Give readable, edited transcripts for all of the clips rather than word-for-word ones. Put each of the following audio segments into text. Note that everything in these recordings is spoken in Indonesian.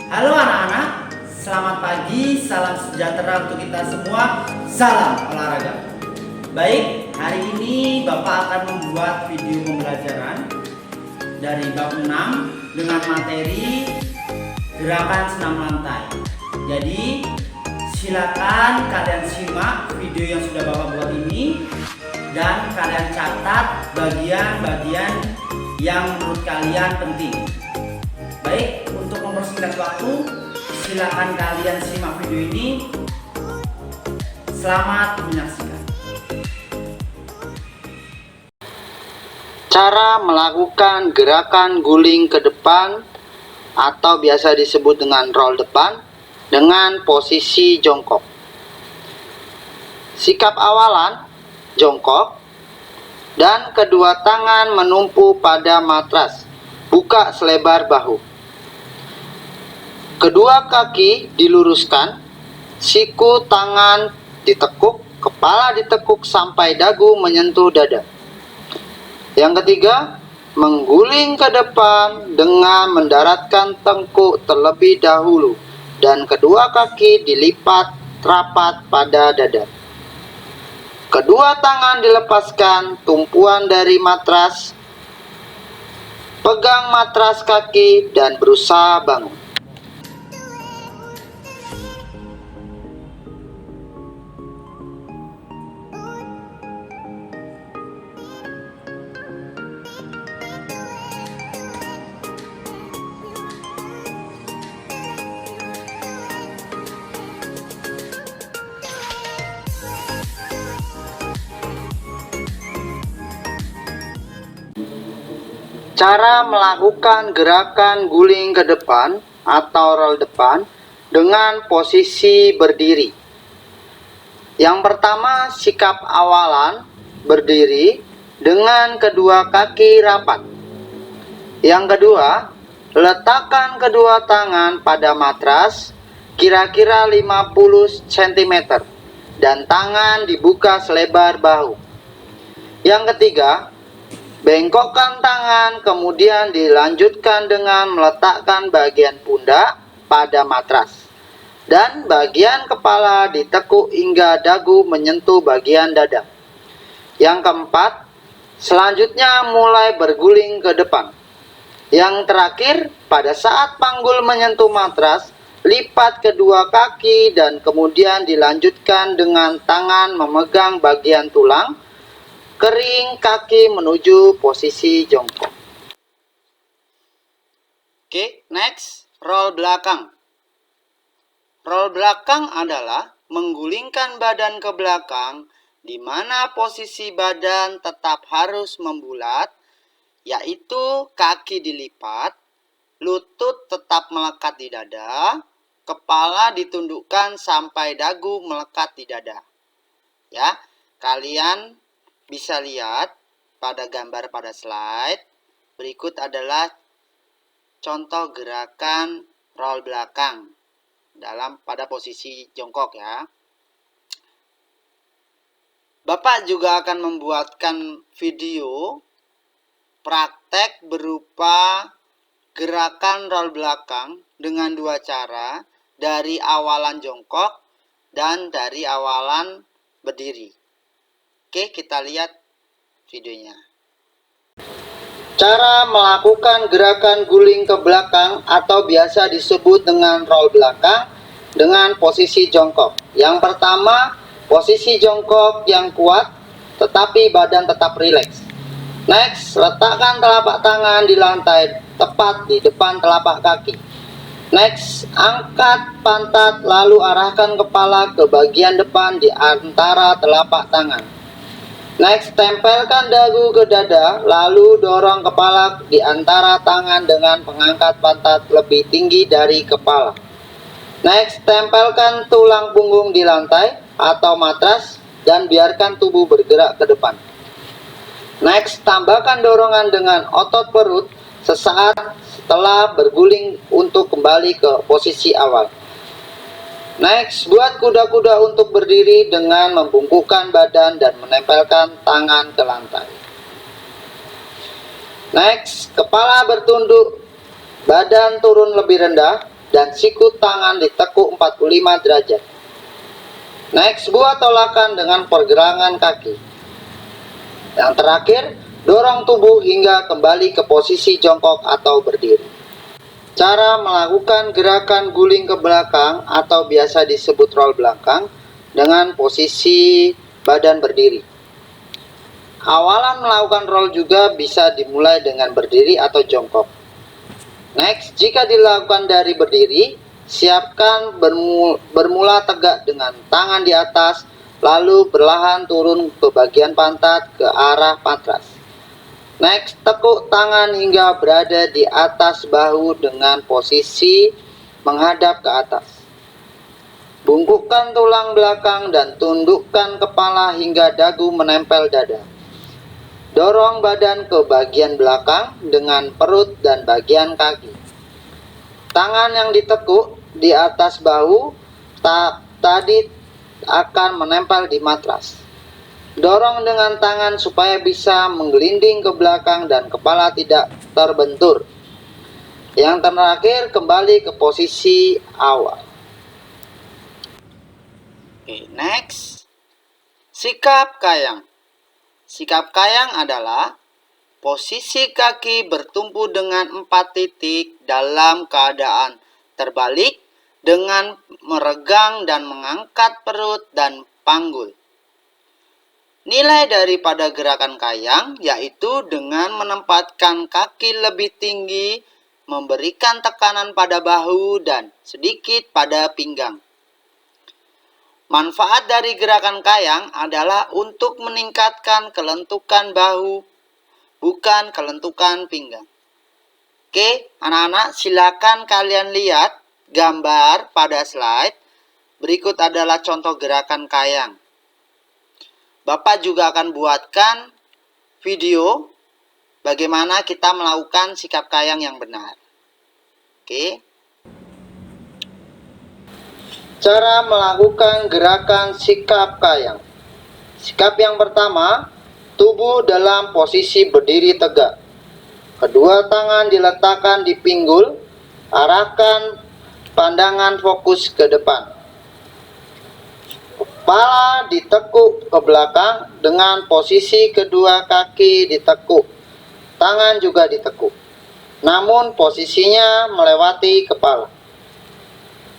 Halo anak-anak, selamat pagi, salam sejahtera untuk kita semua, salam olahraga. Baik, hari ini Bapak akan membuat video pembelajaran dari bab 6 dengan materi gerakan senam lantai. Jadi, silakan kalian simak video yang sudah Bapak buat ini dan kalian catat bagian-bagian yang menurut kalian penting. Baik, untuk mempersingkat waktu, silakan kalian simak video ini. Selamat menyaksikan. Cara melakukan gerakan guling ke depan atau biasa disebut dengan roll depan dengan posisi jongkok. Sikap awalan jongkok dan kedua tangan menumpu pada matras, buka selebar bahu. Kedua kaki diluruskan, siku tangan ditekuk, kepala ditekuk sampai dagu menyentuh dada. Yang ketiga, mengguling ke depan dengan mendaratkan tengkuk terlebih dahulu dan kedua kaki dilipat rapat pada dada. Kedua tangan dilepaskan tumpuan dari matras, pegang matras kaki dan berusaha bangun. Cara melakukan gerakan guling ke depan atau roll depan dengan posisi berdiri. Yang pertama, sikap awalan berdiri dengan kedua kaki rapat. Yang kedua, letakkan kedua tangan pada matras kira-kira 50 cm dan tangan dibuka selebar bahu. Yang ketiga, bengkokkan tangan, kemudian dilanjutkan dengan meletakkan bagian pundak pada matras dan bagian kepala ditekuk hingga dagu menyentuh bagian dada. Yang keempat, selanjutnya mulai berguling ke depan. Yang terakhir, pada saat panggul menyentuh matras, lipat kedua kaki dan kemudian dilanjutkan dengan tangan memegang bagian tulang kering kaki menuju posisi jongkok. Oke, next, roll belakang. Roll belakang adalah menggulingkan badan ke belakang di mana posisi badan tetap harus membulat, yaitu kaki dilipat, lutut tetap melekat di dada, kepala ditundukkan sampai dagu melekat di dada. Ya, kalian bisa lihat pada gambar pada slide. Berikut adalah contoh gerakan roll belakang pada posisi jongkok ya. Bapak juga akan membuatkan video praktek berupa gerakan roll belakang dengan dua cara, dari awalan jongkok dan dari awalan berdiri. Oke, kita lihat videonya. Cara melakukan gerakan guling ke belakang atau biasa disebut dengan roll belakang dengan posisi jongkok. Yang pertama, posisi jongkok yang kuat tetapi badan tetap rileks. Next, letakkan telapak tangan di lantai tepat di depan telapak kaki. Next, angkat pantat lalu arahkan kepala ke bagian depan di antara telapak tangan. Next, tempelkan dagu ke dada, lalu dorong kepala di antara tangan dengan mengangkat pantat lebih tinggi dari kepala. Next, tempelkan tulang punggung di lantai atau matras dan biarkan tubuh bergerak ke depan. Next, tambahkan dorongan dengan otot perut sesaat setelah berguling untuk kembali ke posisi awal. Next, buat kuda-kuda untuk berdiri dengan membungkukkan badan dan menempelkan tangan ke lantai. Next, kepala bertunduk, badan turun lebih rendah, dan siku tangan ditekuk 45 derajat. Next, buat tolakan dengan pergelangan kaki. Yang terakhir, dorong tubuh hingga kembali ke posisi jongkok atau berdiri. Cara melakukan gerakan guling ke belakang atau biasa disebut roll belakang dengan posisi badan berdiri. Awalan melakukan roll juga bisa dimulai dengan berdiri atau jongkok. Next, jika dilakukan dari berdiri, siapkan bermula tegak dengan tangan di atas, lalu perlahan turun ke bagian pantat ke arah matras. Next, tekuk tangan hingga berada di atas bahu dengan posisi menghadap ke atas. Bungkukkan tulang belakang dan tundukkan kepala hingga dagu menempel dada. Dorong badan ke bagian belakang dengan perut dan bagian kaki. Tangan yang ditekuk di atas bahu tadi akan menempel di matras. Dorong dengan tangan supaya bisa menggelinding ke belakang dan kepala tidak terbentur. Yang terakhir, kembali ke posisi awal. Oke, next. Sikap kayang. Sikap kayang adalah posisi kaki bertumpu dengan 4 titik dalam keadaan terbalik dengan meregang dan mengangkat perut dan panggul. Nilai daripada gerakan kayang yaitu dengan menempatkan kaki lebih tinggi, memberikan tekanan pada bahu dan sedikit pada pinggang. Manfaat dari gerakan kayang adalah untuk meningkatkan kelentukan bahu, bukan kelentukan pinggang. Oke, anak-anak, silakan kalian lihat gambar pada slide. Berikut adalah contoh gerakan kayang. Bapak juga akan buatkan video bagaimana kita melakukan sikap kayang yang benar. Oke. Cara melakukan gerakan sikap kayang. Sikap yang pertama, tubuh dalam posisi berdiri tegak. Kedua tangan diletakkan di pinggul, arahkan pandangan fokus ke depan. Kepala ditekuk ke belakang dengan posisi kedua kaki ditekuk. Tangan juga ditekuk. Namun posisinya melewati kepala.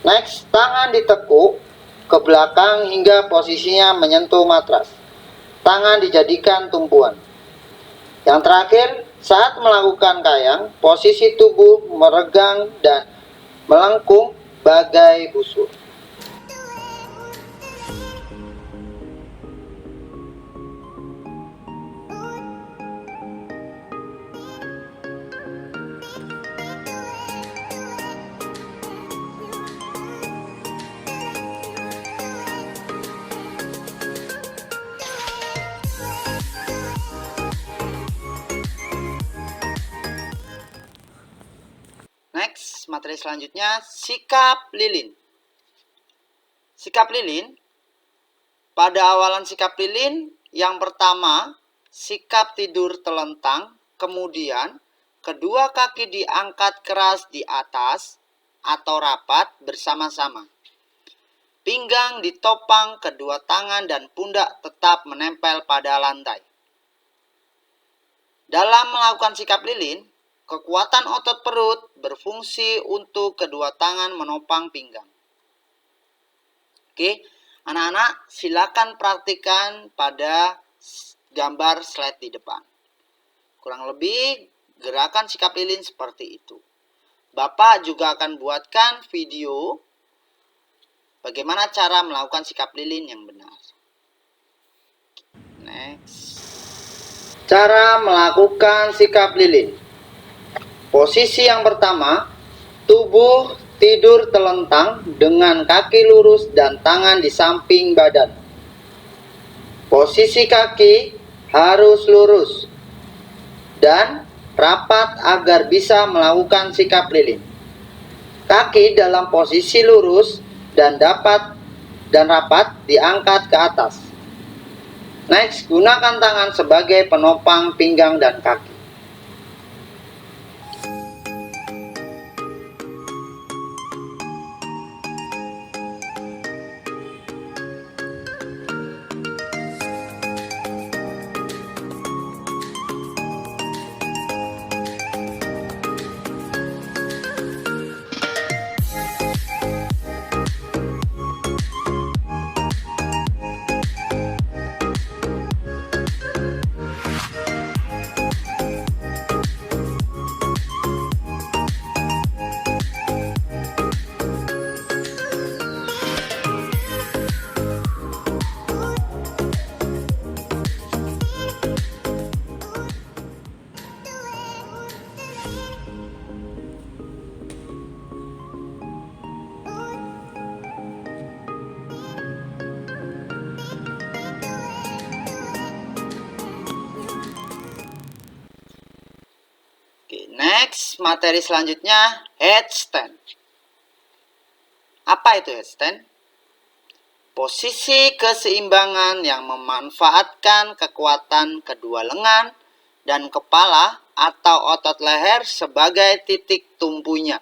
Next, tangan ditekuk ke belakang hingga posisinya menyentuh matras. Tangan dijadikan tumpuan. Yang terakhir, saat melakukan kayang, posisi tubuh meregang dan melengkung bagai busur. Next, materi selanjutnya, sikap lilin. Sikap lilin, pada awalan sikap lilin, yang pertama, sikap tidur telentang, kemudian kedua kaki diangkat keras di atas atau rapat bersama-sama. Pinggang ditopang, kedua tangan dan pundak tetap menempel pada lantai. Dalam melakukan sikap lilin, kekuatan otot perut berfungsi untuk kedua tangan menopang pinggang. Oke, anak-anak silakan praktikan pada gambar slide di depan. Kurang lebih gerakan sikap lilin seperti itu. Bapak juga akan buatkan video bagaimana cara melakukan sikap lilin yang benar. Next. Cara melakukan sikap lilin. Posisi yang pertama, tubuh tidur telentang dengan kaki lurus dan tangan di samping badan. Posisi kaki harus lurus dan rapat agar bisa melakukan sikap lilin. Kaki dalam posisi lurus dan rapat diangkat ke atas. Next, gunakan tangan sebagai penopang pinggang dan kaki. Oke, next, materi selanjutnya headstand. Apa itu headstand? Posisi keseimbangan yang memanfaatkan kekuatan kedua lengan dan kepala atau otot leher sebagai titik tumpunya.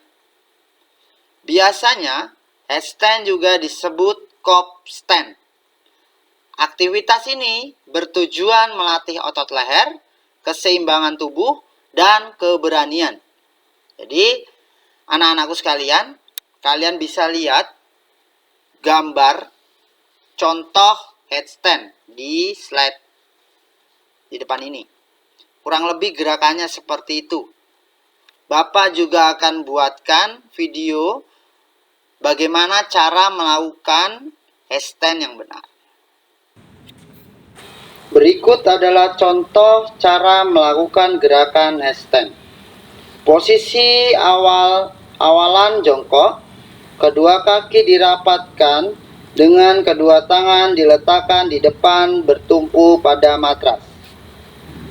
Biasanya, headstand juga disebut cop stand. Aktivitas ini bertujuan melatih otot leher, keseimbangan tubuh, dan keberanian. Jadi, anak-anakku sekalian, kalian bisa lihat gambar contoh headstand di slide di depan ini. Kurang lebih gerakannya seperti itu. Bapak juga akan buatkan video bagaimana cara melakukan headstand yang benar. Berikut adalah contoh cara melakukan gerakan headstand. Posisi awalan jongkok, kedua kaki dirapatkan dengan kedua tangan diletakkan di depan bertumpu pada matras.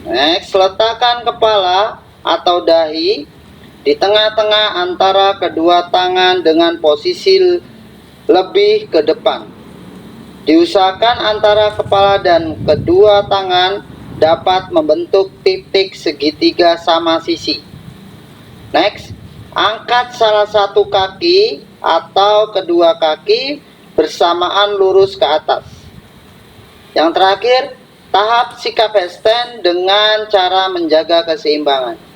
Next, letakkan kepala atau dahi di tengah-tengah antara kedua tangan dengan posisi lebih ke depan. Diusahakan antara kepala dan kedua tangan dapat membentuk titik segitiga sama sisi. Next, angkat salah satu kaki atau kedua kaki bersamaan lurus ke atas. Yang terakhir, tahap sikap headstand dengan cara menjaga keseimbangan.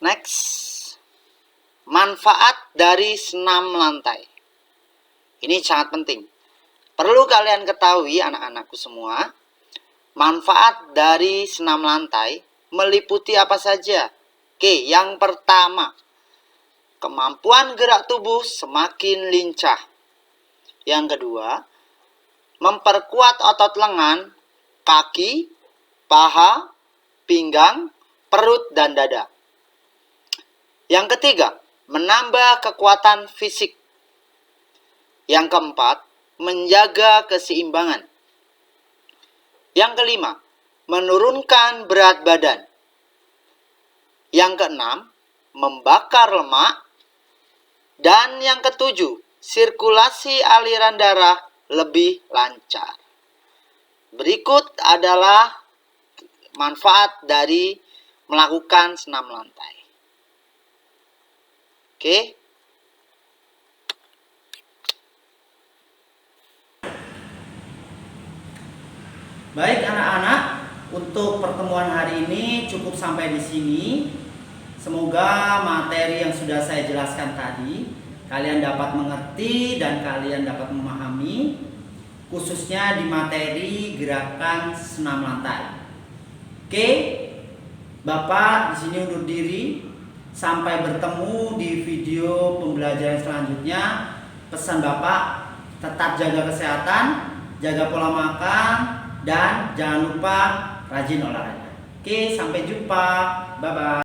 Next, manfaat dari senam lantai. Ini sangat penting. Perlu kalian ketahui anak-anakku semua, manfaat dari senam lantai meliputi apa saja? Oke, yang pertama, kemampuan gerak tubuh semakin lincah. Yang kedua, memperkuat otot lengan, kaki, paha, pinggang, perut, dan dada. Yang ketiga, menambah kekuatan fisik. Yang keempat, menjaga keseimbangan. Yang kelima, menurunkan berat badan. Yang keenam, membakar lemak. Dan yang ketujuh, sirkulasi aliran darah lebih lancar. Berikut adalah manfaat dari melakukan senam lantai. Oke. Baik anak-anak, untuk pertemuan hari ini cukup sampai di sini. Semoga materi yang sudah saya jelaskan tadi kalian dapat mengerti dan kalian dapat memahami, khususnya di materi gerakan senam lantai. Oke, Bapak di sini undur diri. Sampai bertemu di video pembelajaran selanjutnya. Pesan Bapak, tetap jaga kesehatan, jaga pola makan, dan jangan lupa rajin olahraga. Oke, sampai jumpa. Bye-bye.